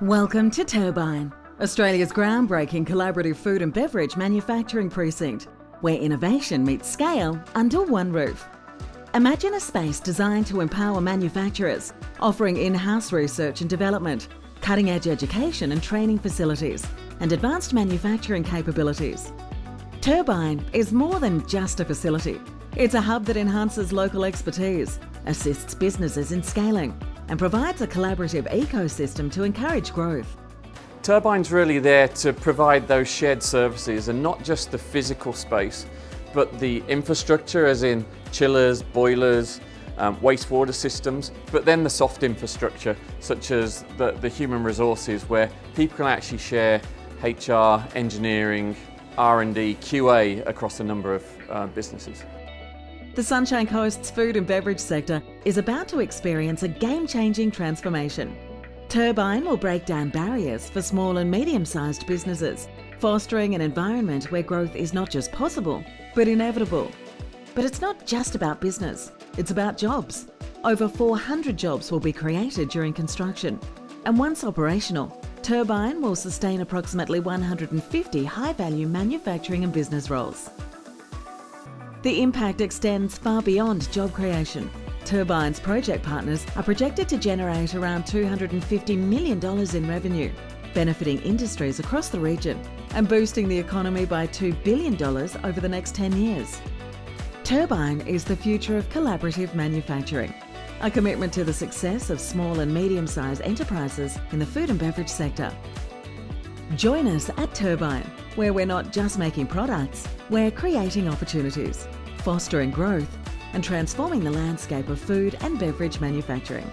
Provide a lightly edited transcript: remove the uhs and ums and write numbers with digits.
Welcome to Turbine, Australia's groundbreaking collaborative food and beverage manufacturing precinct, where innovation meets scale under one roof. Imagine a space designed to empower manufacturers, offering in-house research and development, cutting-edge education and training facilities, and advanced manufacturing capabilities. Turbine is more than just a facility. It's a hub that enhances local expertise, assists businesses in scaling, and provides a collaborative ecosystem to encourage growth. Turbine's really there to provide those shared services, and not just the physical space, but the infrastructure, as in chillers, boilers, wastewater systems, but then the soft infrastructure, such as the human resources, where people can actually share HR, engineering, R&D, QA across a number of businesses. The Sunshine Coast's food and beverage sector is about to experience a game-changing transformation. Turbine will break down barriers for small and medium-sized businesses, fostering an environment where growth is not just possible, but inevitable. But it's not just about business, it's about jobs. Over 400 jobs will be created during construction, and once operational, Turbine will sustain approximately 150 high-value manufacturing and business roles. The impact extends far beyond job creation. Turbine's project partners are projected to generate around $250 million in revenue, benefiting industries across the region and boosting the economy by $2 billion over the next 10 years. Turbine is the future of collaborative manufacturing, a commitment to the success of small and medium-sized enterprises in the food and beverage sector. Join us at Turbine, where we're not just making products, we're creating opportunities, fostering growth, and transforming the landscape of food and beverage manufacturing.